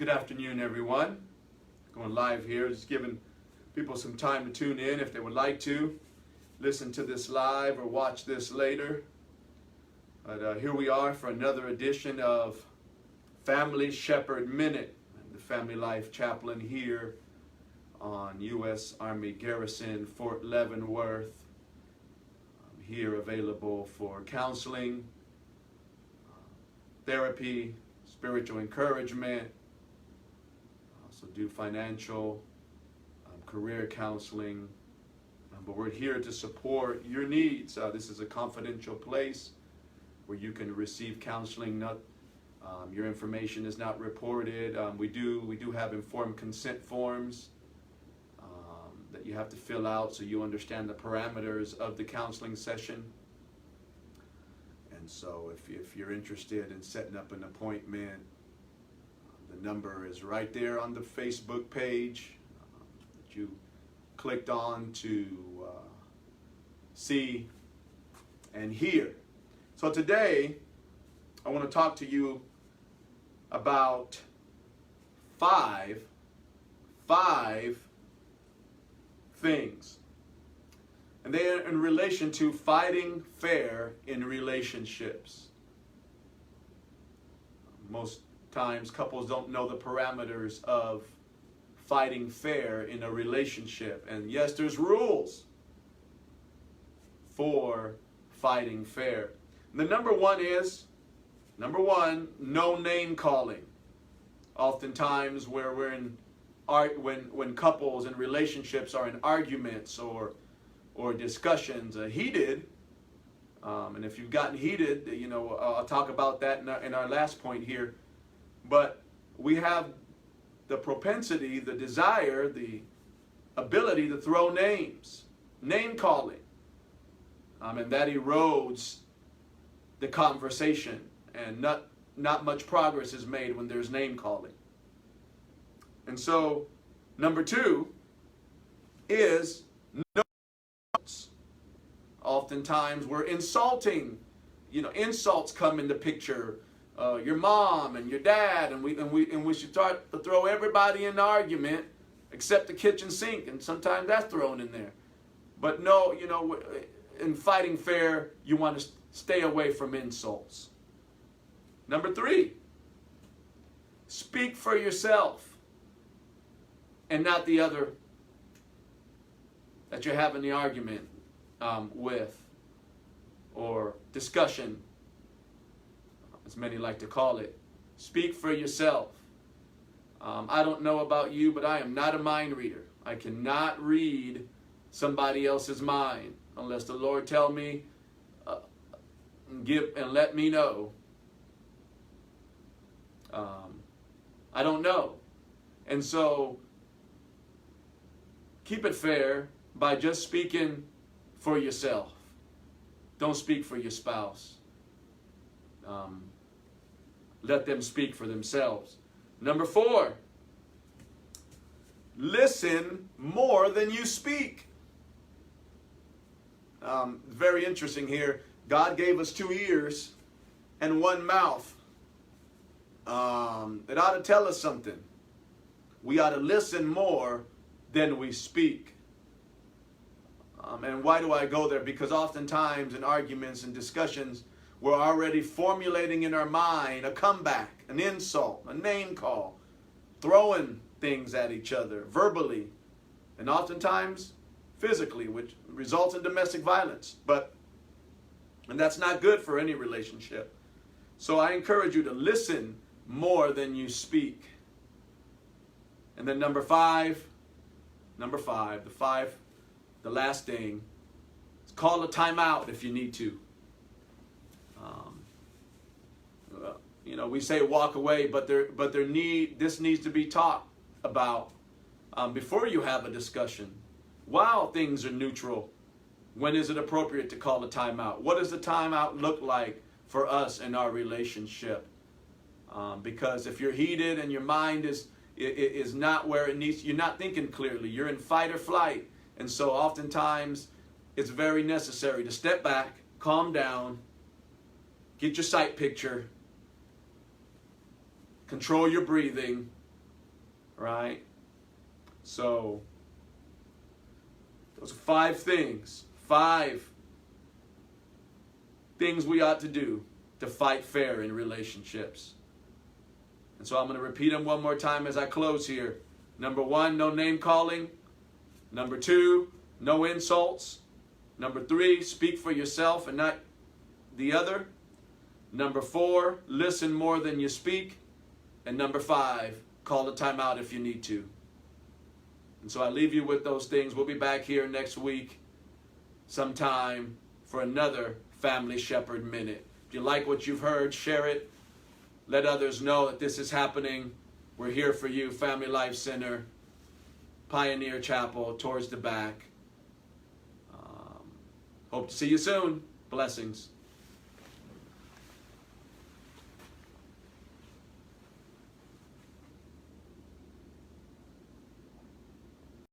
Good afternoon, everyone. Going live here, just giving people some time to tune in if they would like to listen to this live or watch this later. But here we are for another edition of Family Shepherd Minute. I'm the Family Life Chaplain here on U.S. Army Garrison, Fort Leavenworth. I'm here available for counseling, therapy, spiritual encouragement. Also do financial, career counseling. But we're here to support your needs. This is a confidential place where you can receive counseling. Your information is not reported. We do have informed consent forms that you have to fill out so you understand the parameters of the counseling session. And so if you're interested in setting up an appointment, the number is right there on the Facebook page that you clicked on to see and hear. So today, I want to talk to you about five things. And they are in relation to fighting fair in relationships. Most times couples don't know the parameters of fighting fair in a relationship. And yes, there's rules for fighting fair. And the number one, no name calling. Oftentimes where we're in when couples and relationships are in arguments or discussions, heated, and if you've gotten heated, I'll talk about that in our last point here. But we have the propensity, the desire, the ability to throw names, name calling, and that erodes the conversation, and not much progress is made when there's name calling. And so, number two is no. Oftentimes we're insulting. Insults come into picture. Your mom and your dad, and we should start to throw everybody in the argument except the kitchen sink, and sometimes that's thrown in there. But no, in fighting fair, you want to stay away from insults. Number three, speak for yourself and not the other that you're having the argument with, or discussion, as many like to call it. Speak for yourself. I don't know about you, but I am not a mind reader. I cannot read somebody else's mind unless the Lord tell me, and let me know. I don't know. And so keep it fair by just speaking for yourself. Don't speak for your spouse. Let them speak for themselves. Number four, listen more than you speak. Very interesting here. God gave us 2 ears and 1 mouth. It ought to tell us something. We ought to listen more than we speak. And why do I go there? Because oftentimes in arguments and discussions, we're already formulating in our mind a comeback, an insult, a name call, throwing things at each other verbally, and oftentimes physically, which results in domestic violence. And that's not good for any relationship. So I encourage you to listen more than you speak. And then number five, the last thing, is call a timeout if you need to. We say walk away, but this needs to be talked about before you have a discussion. While things are neutral, when is it appropriate to call a timeout? What does the timeout look like for us in our relationship? Because if you're heated and your mind is not where it needs, you're not thinking clearly. You're in fight or flight, and so oftentimes it's very necessary to step back, calm down, get your sight picture, control your breathing, right? So, those are 5 things. 5 things we ought to do to fight fair in relationships. And so I'm going to repeat them one more time as I close here. Number 1, no name calling. Number 2, no insults. Number 3, speak for yourself and not the other. Number 4, listen more than you speak. And number 5, call a timeout if you need to. And so I leave you with those things. We'll be back here next week sometime for another Family Shepherd Minute. If you like what you've heard, share it. Let others know that this is happening. We're here for you, Family Life Center, Pioneer Chapel, towards the back. Hope to see you soon. Blessings.